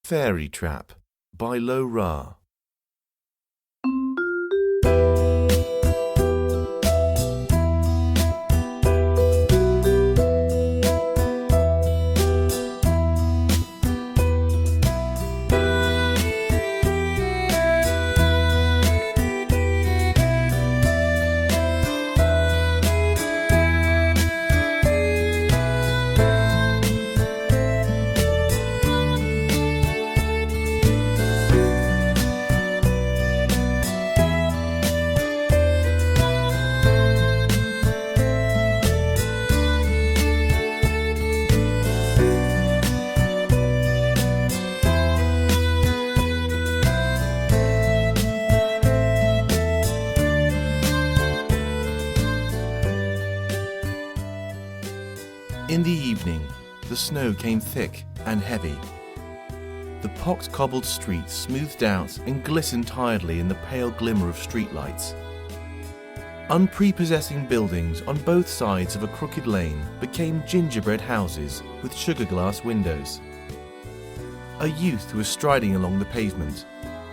Fairy Trap by Ra. In the evening, the snow came thick and heavy. The pocked cobbled streets smoothed out and glistened tiredly in the pale glimmer of streetlights. Unprepossessing buildings on both sides of a crooked lane became gingerbread houses with sugar glass windows. A youth was striding along the pavement,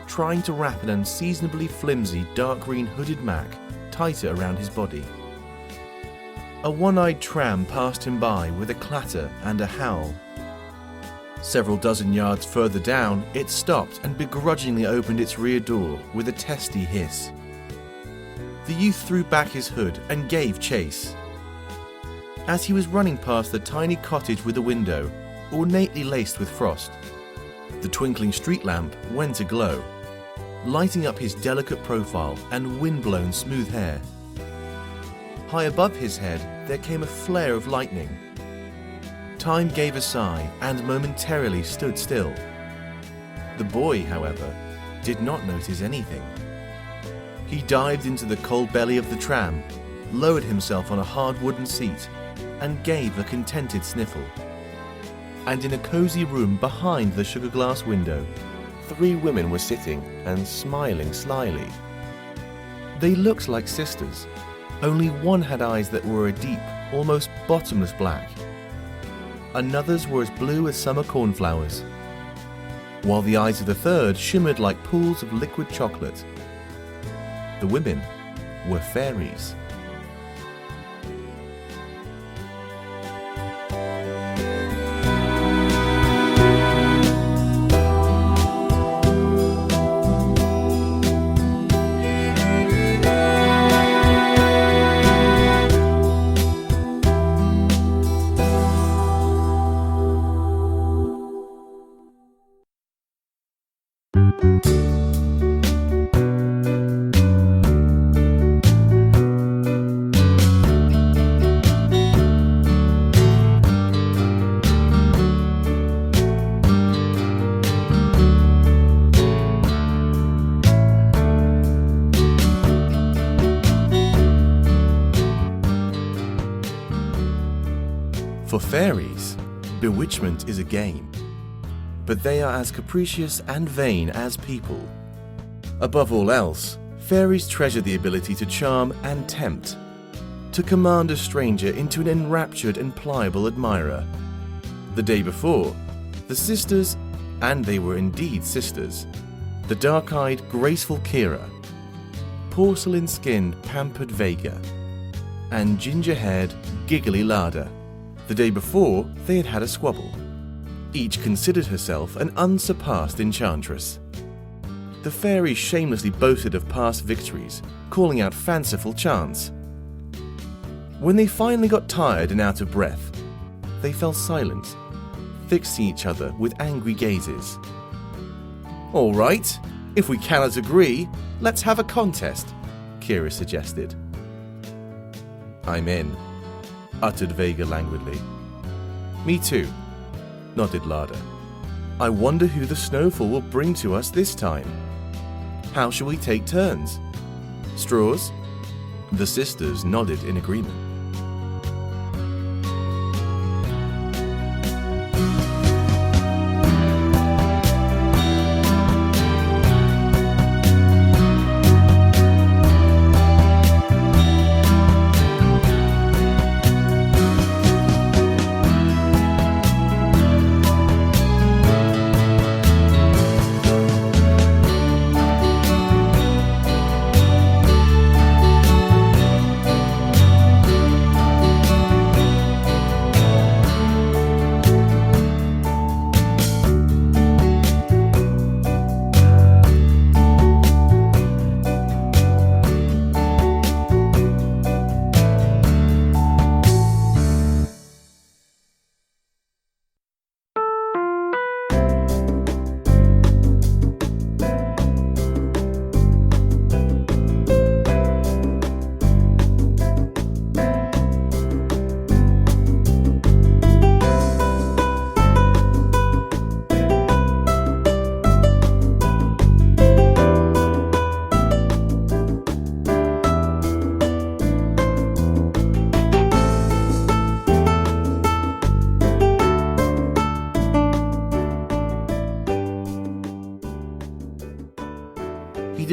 trying to wrap an unseasonably flimsy dark green hooded mac tighter around his body. A one-eyed tram passed him by with a clatter and a howl. Several dozen yards further down, it stopped and begrudgingly opened its rear door with a testy hiss. The youth threw back his hood and gave chase. As he was running past the tiny cottage with a window, ornately laced with frost, the twinkling street lamp went aglow, lighting up his delicate profile and wind-blown smooth hair. High above his head, there came a flare of lightning. Time gave a sigh and momentarily stood still. The boy, however, did not notice anything. He dived into the cold belly of the tram, lowered himself on a hard wooden seat, and gave a contented sniffle. And in a cozy room behind the sugar glass window, 3 women were sitting and smiling slyly. They looked like sisters. Only one had eyes that were a deep, almost bottomless black. Another's were as blue as summer cornflowers, while the eyes of the third shimmered like pools of liquid chocolate. The women were fairies. For fairies, bewitchment is a game, but they are as capricious and vain as people. Above all else, fairies treasure the ability to charm and tempt, to command a stranger into an enraptured and pliable admirer. The day before, the sisters, and they were indeed sisters, the dark-eyed, graceful Kira, porcelain-skinned, pampered Vega, and ginger-haired, giggly Lada. The day before, they had had a squabble. Each considered herself an unsurpassed enchantress. The fairies shamelessly boasted of past victories, calling out fanciful chants. When they finally got tired and out of breath, they fell silent, fixing each other with angry gazes. "All right, if we cannot agree, let's have a contest," Kira suggested. "I'm in," uttered Vega languidly. "Me too," nodded Lada. "I wonder who the snowfall will bring to us this time. How shall we take turns? Straws?" The sisters nodded in agreement.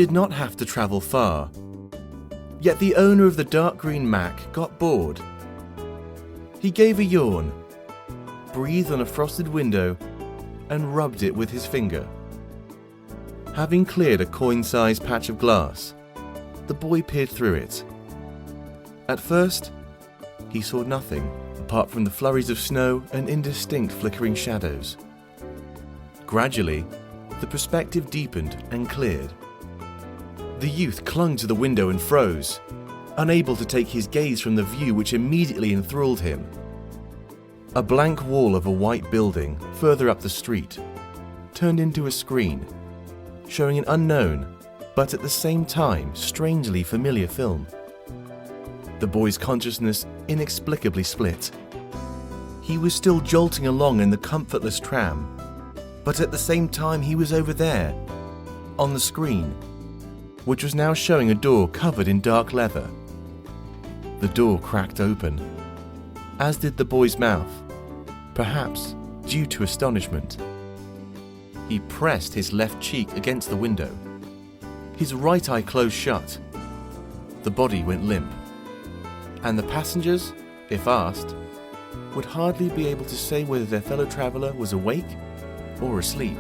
did not have to travel far. Yet the owner of the dark green Mac got bored. He gave a yawn, breathed on a frosted window, and rubbed it with his finger. Having cleared a coin-sized patch of glass, the boy peered through it. At first, he saw nothing apart from the flurries of snow and indistinct flickering shadows. Gradually, the perspective deepened and cleared. The youth clung to the window and froze, unable to take his gaze from the view which immediately enthralled him. A blank wall of a white building further up the street turned into a screen, showing an unknown, but at the same time strangely familiar film. The boy's consciousness inexplicably split. He was still jolting along in the comfortless tram, but at the same time he was over there, on the screen, which was now showing a door covered in dark leather. The door cracked open, as did the boy's mouth, perhaps due to astonishment. He pressed his left cheek against the window. His right eye closed shut. The body went limp, and the passengers, if asked, would hardly be able to say whether their fellow traveller was awake or asleep.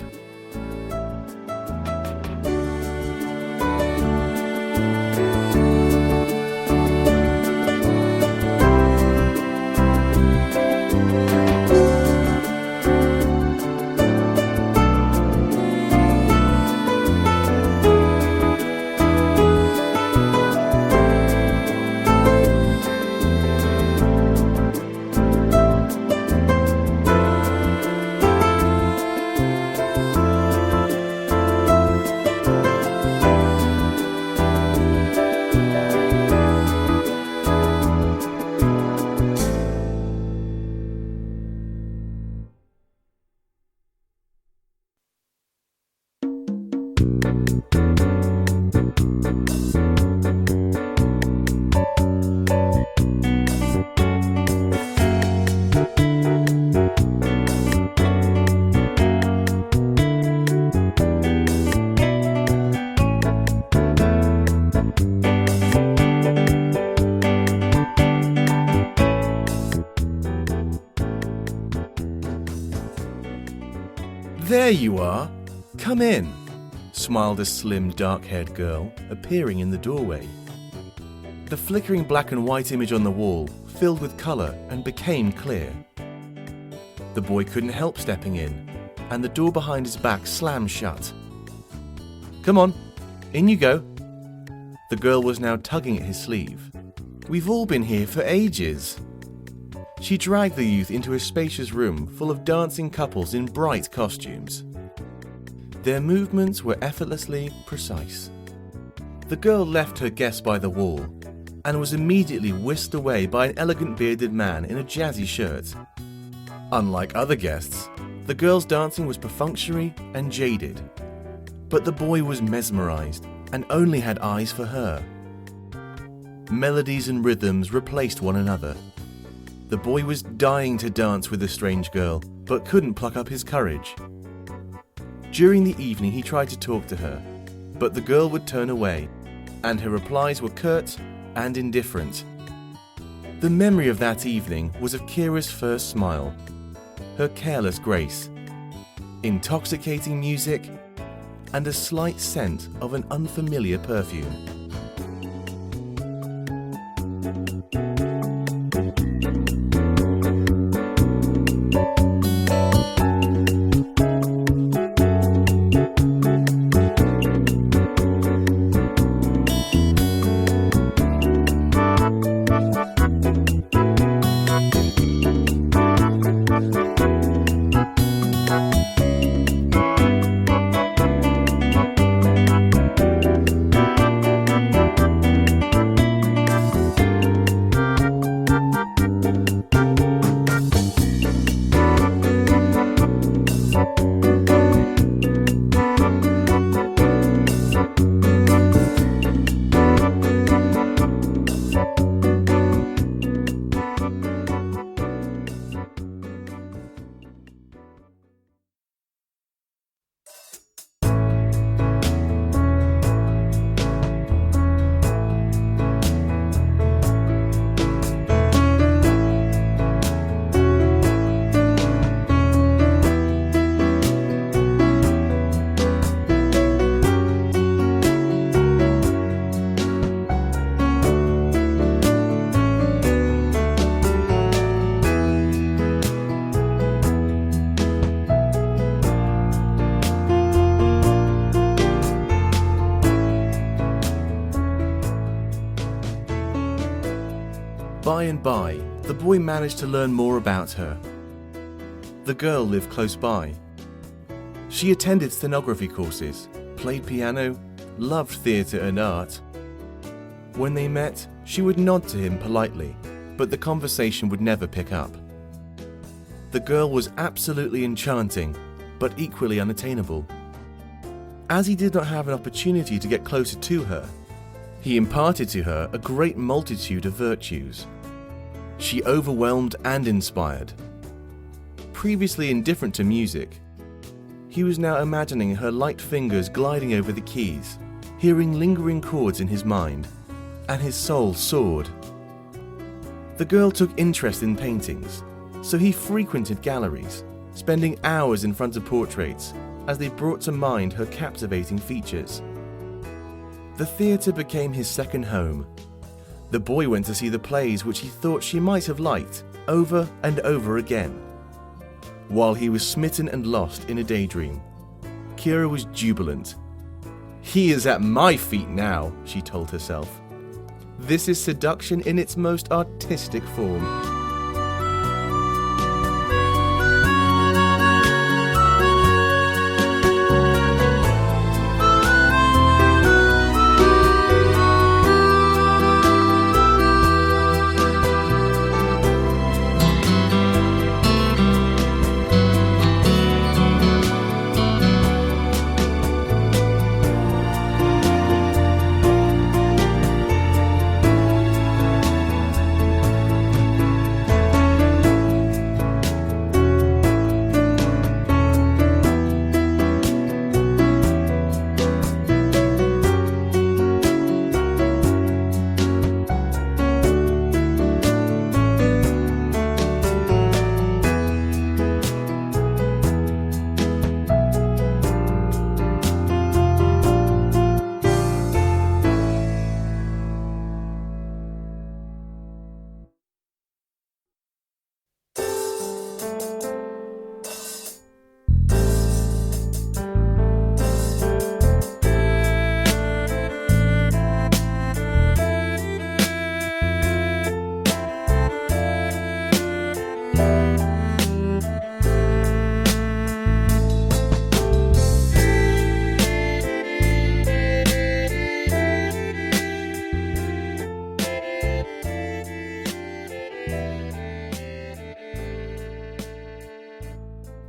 "There you are! Come in!" smiled a slim, dark-haired girl, appearing in the doorway. The flickering black and white image on the wall filled with colour and became clear. The boy couldn't help stepping in, and the door behind his back slammed shut. "Come on, in you go." The girl was now tugging at his sleeve. "We've all been here for ages." She dragged the youth into a spacious room full of dancing couples in bright costumes. Their movements were effortlessly precise. The girl left her guest by the wall and was immediately whisked away by an elegant bearded man in a jazzy shirt. Unlike other guests, the girl's dancing was perfunctory and jaded, but the boy was mesmerized and only had eyes for her. Melodies and rhythms replaced one another. The boy was dying to dance with the strange girl, but couldn't pluck up his courage. During the evening he tried to talk to her, but the girl would turn away, and her replies were curt and indifferent. The memory of that evening was of Kira's first smile, her careless grace, intoxicating music, and a slight scent of an unfamiliar perfume. and by, the boy managed to learn more about her. The girl lived close by. She attended stenography courses, played piano, loved theatre and art. When they met, she would nod to him politely, but the conversation would never pick up. The girl was absolutely enchanting, but equally unattainable. As he did not have an opportunity to get closer to her, he imparted to her a great multitude of virtues. She overwhelmed and inspired. Previously indifferent to music, he was now imagining her light fingers gliding over the keys, hearing lingering chords in his mind, and his soul soared. The girl took interest in paintings, so he frequented galleries, spending hours in front of portraits as they brought to mind her captivating features. The theatre became his second home. The boy went to see the plays which he thought she might have liked over and over again. While he was smitten and lost in a daydream, Kira was jubilant. "He is at my feet now," she told herself. "This is seduction in its most artistic form."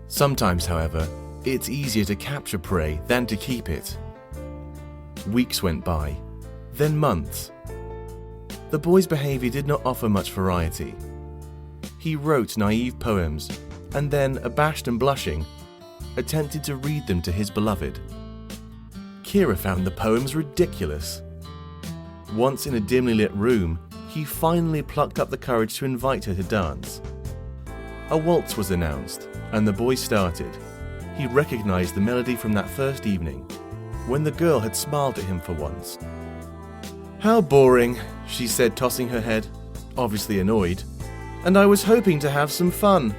Sometimes, however, it's easier to capture prey than to keep it. Weeks went by, then months. The boy's behaviour did not offer much variety. He wrote naive poems, and then, abashed and blushing, attempted to read them to his beloved. Kira found the poems ridiculous. Once in a dimly lit room, he finally plucked up the courage to invite her to dance. A waltz was announced, and the boy started. He recognized the melody from that first evening, when the girl had smiled at him for once. "How boring," she said, tossing her head, obviously annoyed, "and I was hoping to have some fun."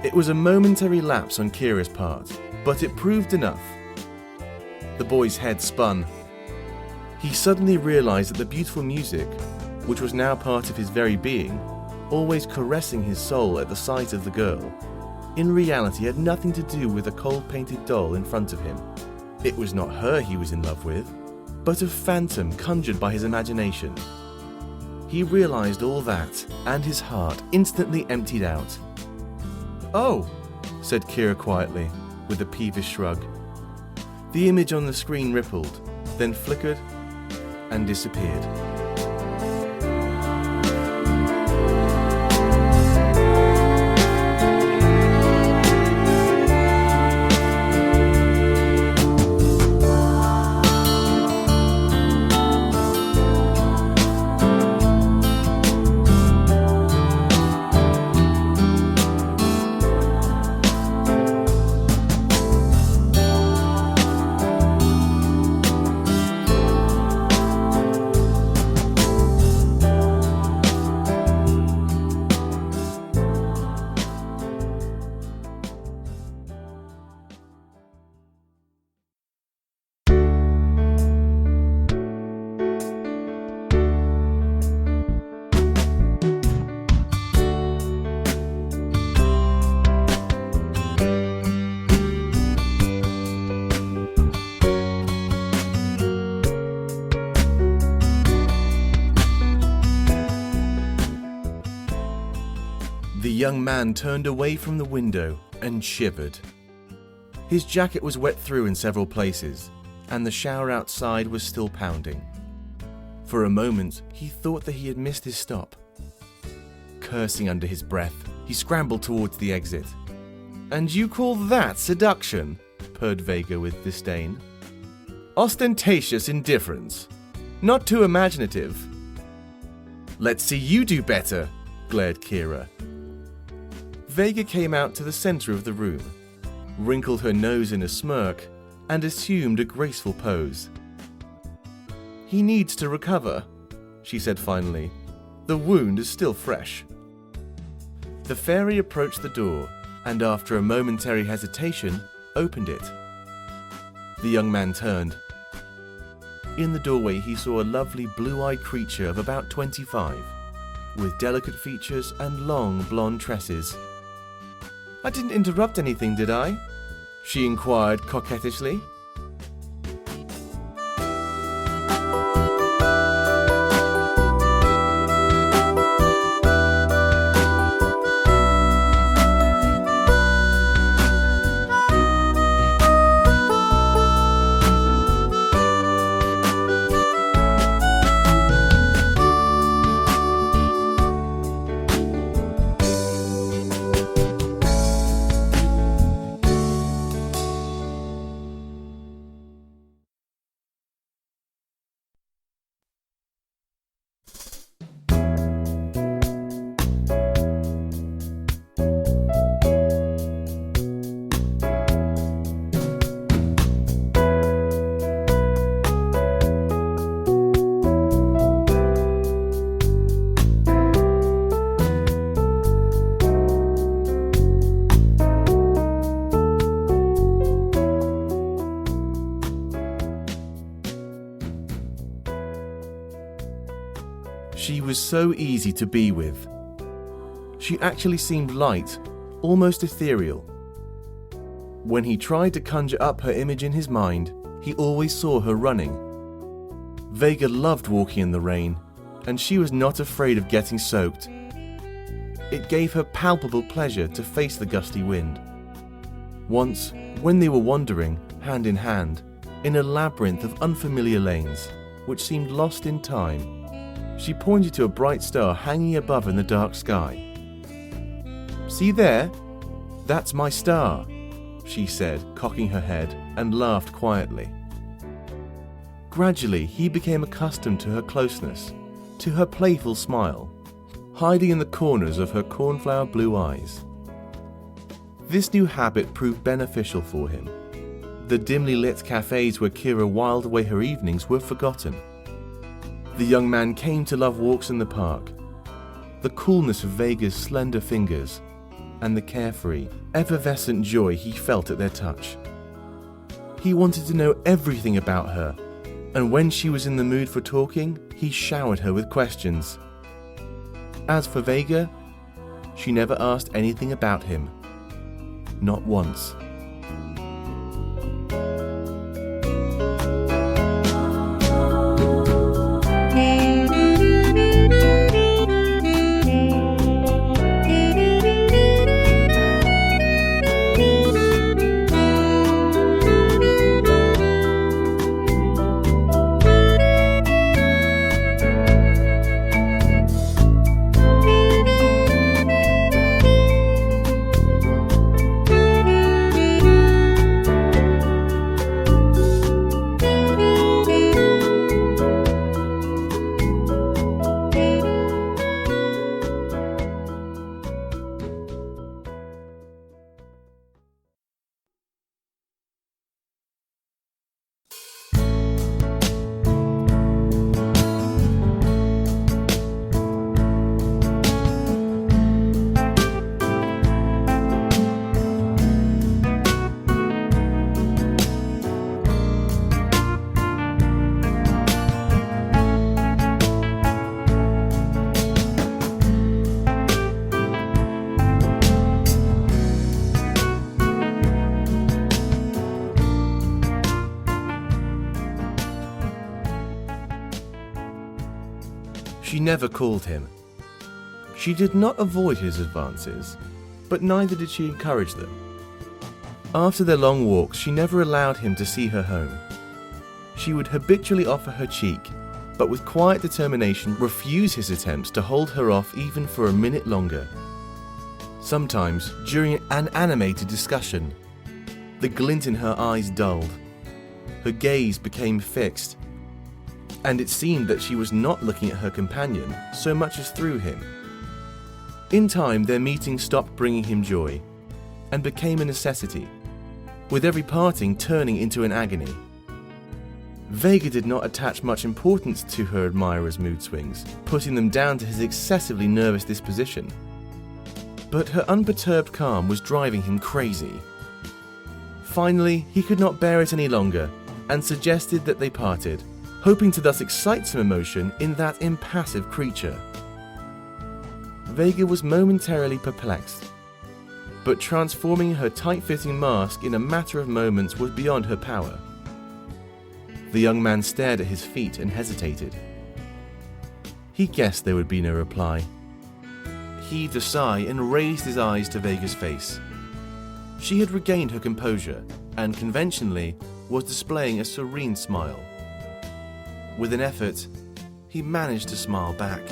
It was a momentary lapse on Kira's part, but it proved enough. The boy's head spun. He suddenly realized that the beautiful music, which was now part of his very being, always caressing his soul at the sight of the girl, in reality had nothing to do with a cold-painted doll in front of him. It was not her he was in love with, but a phantom conjured by his imagination. He realized all that, and his heart instantly emptied out. "Oh," said Kira quietly, with a peevish shrug. The image on the screen rippled, then flickered and disappeared. young man turned away from the window and shivered. His jacket was wet through in several places, and the shower outside was still pounding. For a moment, he thought that he had missed his stop. Cursing under his breath, he scrambled towards the exit. "And you call that seduction?" purred Vega with disdain. "Ostentatious indifference. Not too imaginative." "Let's see you do better," glared Kira. Vega came out to the center of the room, wrinkled her nose in a smirk, and assumed a graceful pose. "He needs to recover," she said finally. "The wound is still fresh." The fairy approached the door, and after a momentary hesitation, opened it. The young man turned. In the doorway he saw a lovely blue-eyed creature of about 25, with delicate features and long blonde tresses. "I didn't interrupt anything, did I?" she inquired coquettishly. She was so easy to be with. She actually seemed light, almost ethereal. When he tried to conjure up her image in his mind, he always saw her running. Vega loved walking in the rain, and she was not afraid of getting soaked. It gave her palpable pleasure to face the gusty wind. Once, when they were wandering, hand in hand, in a labyrinth of unfamiliar lanes, which seemed lost in time, she pointed to a bright star hanging above in the dark sky. "See there? That's my star," she said, cocking her head, and laughed quietly. Gradually, he became accustomed to her closeness, to her playful smile, hiding in the corners of her cornflower blue eyes. This new habit proved beneficial for him. The dimly lit cafes where Kira whiled away her evenings were forgotten. The young man came to love walks in the park, the coolness of Vega's slender fingers, and the carefree, effervescent joy he felt at their touch. He wanted to know everything about her, and when she was in the mood for talking, he showered her with questions. As for Vega, she never asked anything about him. Not once. She never called him. She did not avoid his advances, but neither did she encourage them. After their long walks, she never allowed him to see her home. She would habitually offer her cheek, but with quiet determination refuse his attempts to hold her off even for a minute longer. Sometimes, during an animated discussion, the glint in her eyes dulled. Her gaze became fixed, and it seemed that she was not looking at her companion so much as through him. In time, their meeting stopped bringing him joy, and became a necessity, with every parting turning into an agony. Vega did not attach much importance to her admirer's mood swings, putting them down to his excessively nervous disposition. But her unperturbed calm was driving him crazy. Finally, he could not bear it any longer, and suggested that they parted, hoping to thus excite some emotion in that impassive creature. Vega was momentarily perplexed, but transforming her tight-fitting mask in a matter of moments was beyond her power. The young man stared at his feet and hesitated. He guessed there would be no reply. He heaved a sigh and raised his eyes to Vega's face. She had regained her composure and conventionally was displaying a serene smile. With an effort, he managed to smile back.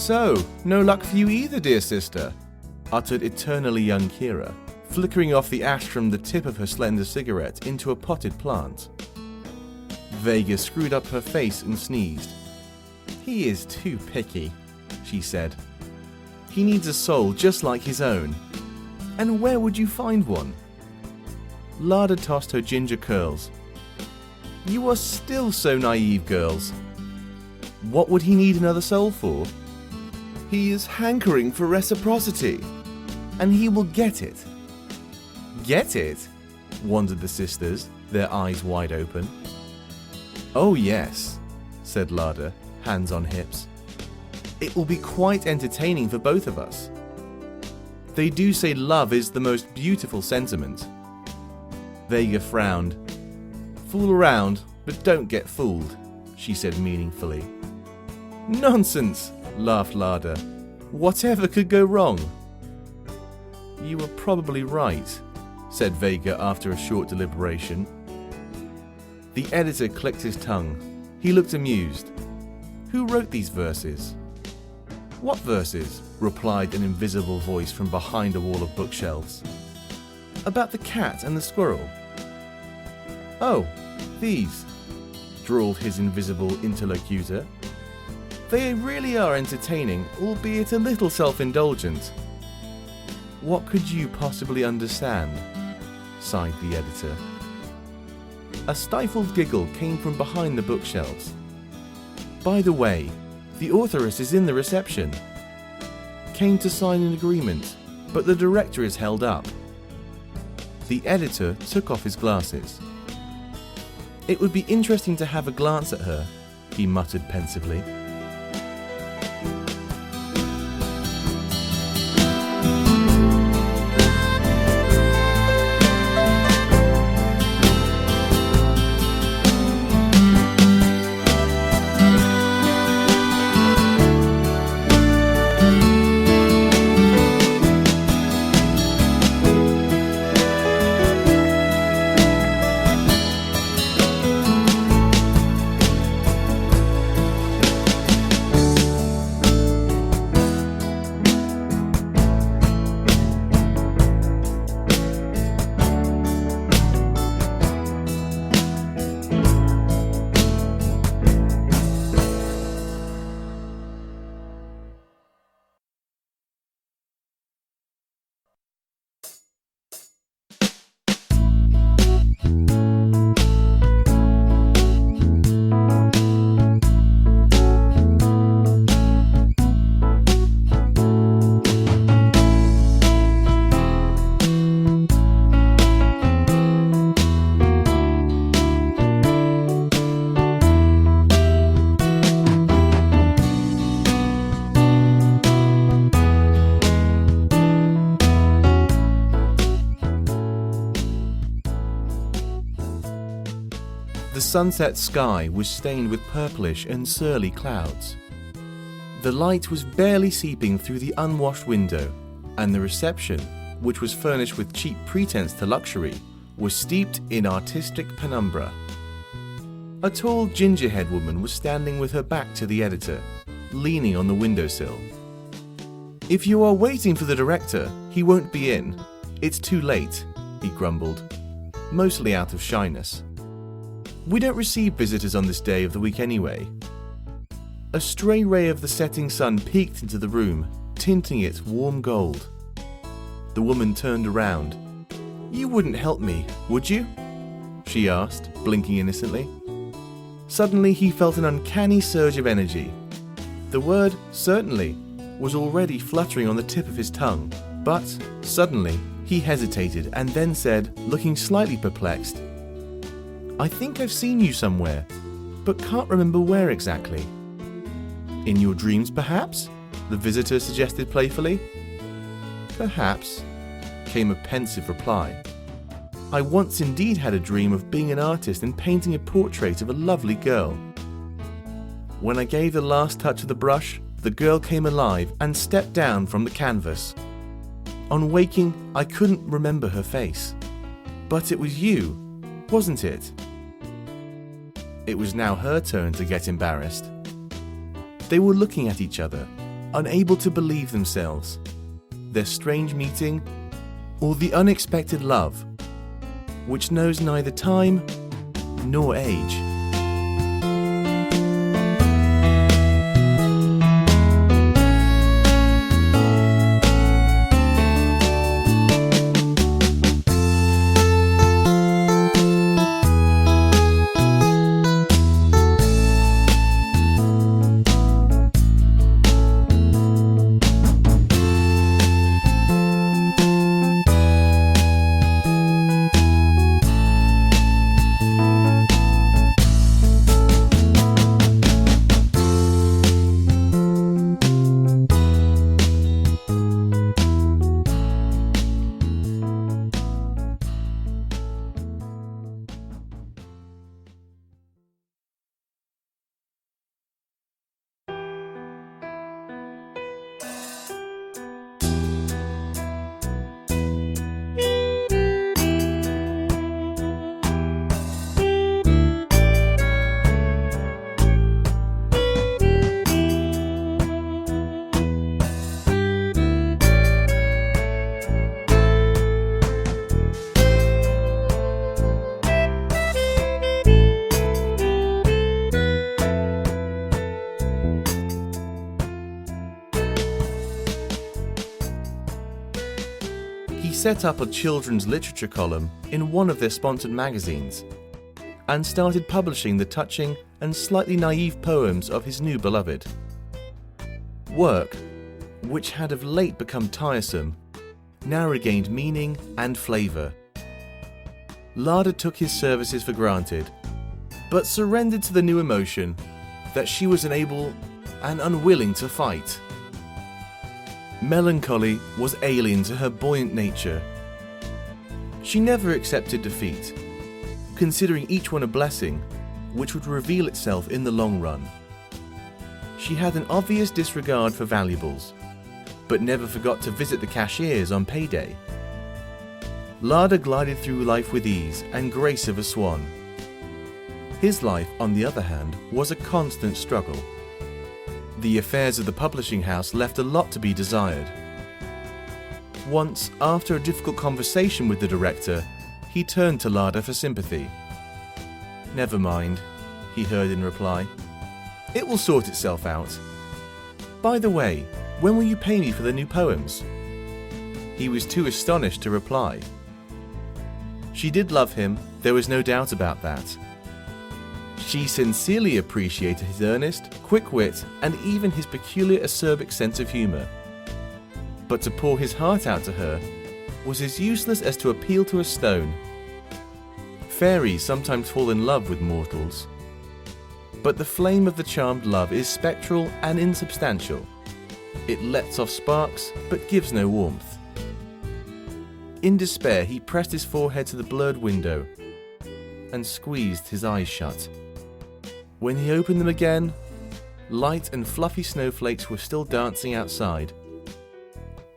"So, no luck for you either, dear sister," uttered eternally young Kira, flickering off the ash from the tip of her slender cigarette into a potted plant. Vega screwed up her face and sneezed. "He is too picky," she said. "He needs a soul just like his own. And where would you find one?" Lada tossed her ginger curls. "You are still so naive, girls. What would he need another soul for? He is hankering for reciprocity, and he will get it." "Get it?" wondered the sisters, their eyes wide open. "Oh yes," said Lada, hands on hips. "It will be quite entertaining for both of us. They do say love is the most beautiful sentiment." Vega frowned. "Fool around, but don't get fooled," she said meaningfully. "Nonsense," laughed Lada. "Whatever could go wrong?" "You are probably right," said Vega after a short deliberation. The editor clicked his tongue. He looked amused. "Who wrote these verses?" "What verses?" replied an invisible voice from behind a wall of bookshelves. "About the cat and the squirrel." "Oh, these," drawled his invisible interlocutor. "They really are entertaining, albeit a little self-indulgent." "What could you possibly understand?" sighed the editor. A stifled giggle came from behind the bookshelves. "By the way, the authoress is in the reception. Came to sign an agreement, but the director is held up." The editor took off his glasses. "It would be interesting to have a glance at her," he muttered pensively. sunset sky was stained with purplish and surly clouds. The light was barely seeping through the unwashed window, and the reception, which was furnished with cheap pretense to luxury, was steeped in artistic penumbra. A tall gingerhead woman was standing with her back to the editor, leaning on the windowsill. "If you are waiting for the director, he won't be in. It's too late," he grumbled, mostly out of shyness. "We don't receive visitors on this day of the week anyway." A stray ray of the setting sun peeked into the room, tinting it warm gold. The woman turned around. "You wouldn't help me, would you?" she asked, blinking innocently. Suddenly he felt an uncanny surge of energy. The word "certainly" was already fluttering on the tip of his tongue, but suddenly he hesitated and then said, looking slightly perplexed, "I think I've seen you somewhere, but can't remember where exactly." "In your dreams, perhaps?" the visitor suggested playfully. "Perhaps," came a pensive reply. "I once indeed had a dream of being an artist and painting a portrait of a lovely girl. When I gave the last touch of the brush, the girl came alive and stepped down from the canvas. On waking, I couldn't remember her face. But it was you, wasn't it?" It was now her turn to get embarrassed. They were looking at each other, unable to believe themselves, their strange meeting, or the unexpected love, which knows neither time nor age. Set up a children's literature column in one of their sponsored magazines and started publishing the touching and slightly naive poems of his new beloved. Work, which had of late become tiresome, now regained meaning and flavour. Lada took his services for granted, but surrendered to the new emotion that she was unable and unwilling to fight. Melancholy was alien to her buoyant nature. She never accepted defeat, considering each one a blessing, which would reveal itself in the long run. She had an obvious disregard for valuables, but never forgot to visit the cashiers on payday. Lada glided through life with ease and grace of a swan. His life, on the other hand, was a constant struggle. The affairs of the publishing house left a lot to be desired. Once, after a difficult conversation with the director, he turned to Lada for sympathy. "Never mind," he heard in reply. "It will sort itself out. By the way, when will you pay me for the new poems?" He was too astonished to reply. She did love him, there was no doubt about that. She sincerely appreciated his earnest, quick wit, and even his peculiar acerbic sense of humour. But to pour his heart out to her was as useless as to appeal to a stone. Fairies sometimes fall in love with mortals, but the flame of the charmed love is spectral and insubstantial. It lets off sparks, but gives no warmth. In despair, he pressed his forehead to the blurred window. and squeezed his eyes shut. When he opened them again, light and fluffy snowflakes were still dancing outside.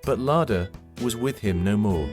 But Larder was with him no more.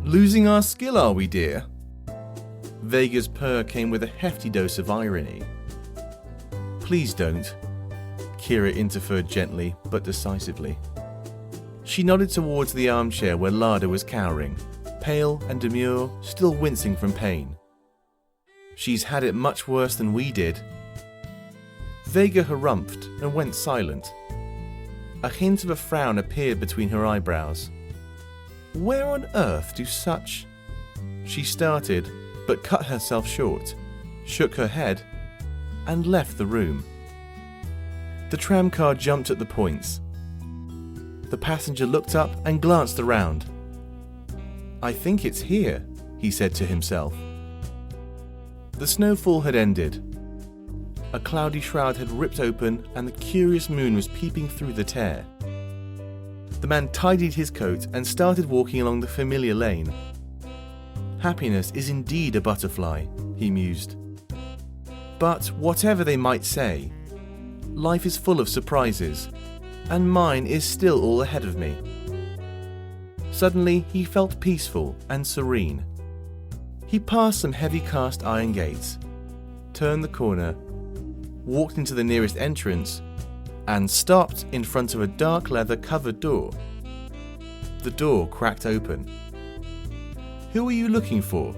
Losing our skill, are we, dear? Vega's purr came with a hefty dose of irony. Please don't, Kira interfered gently but decisively. She nodded towards the armchair where Larder was cowering, pale and demure, still wincing from pain. She's had it much worse than we did. Vega harumphed and went silent. A hint of a frown appeared between her eyebrows. Where on earth do such... She started, but cut herself short, shook her head, and left the room. The tramcar jumped at the points. The passenger looked up and glanced around. I think it's here, he said to himself. The snowfall had ended. A cloudy shroud had ripped open and the curious moon was peeping through the tear. The man tidied his coat and started walking along the familiar lane. Happiness is indeed a butterfly, he mused. But whatever they might say, life is full of surprises, and mine is still all ahead of me. Suddenly he felt peaceful and serene. He passed some heavy cast iron gates, turned the corner, walked into the nearest entrance, and stopped in front of a dark leather covered door. The door cracked open. Who are you looking for?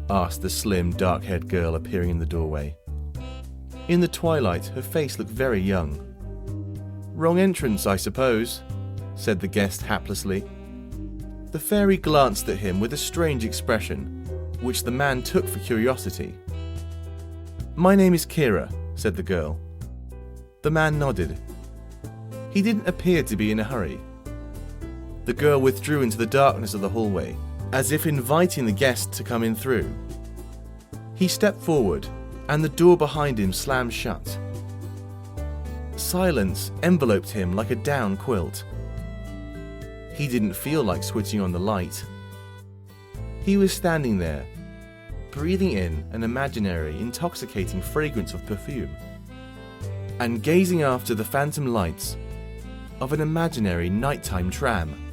Asked the slim, dark-haired girl appearing in the doorway. In the twilight, her face looked very young. Wrong entrance, I suppose, said the guest haplessly. The fairy glanced at him with a strange expression, which the man took for curiosity. My name is Kira, said the girl. The man nodded. He didn't appear to be in a hurry. The girl withdrew into the darkness of the hallway, as if inviting the guest to come in through. He stepped forward, and the door behind him slammed shut. Silence enveloped him like a down quilt. He didn't feel like switching on the light. He was standing there, breathing in an imaginary, intoxicating fragrance of perfume, and gazing after the phantom lights of an imaginary nighttime tram.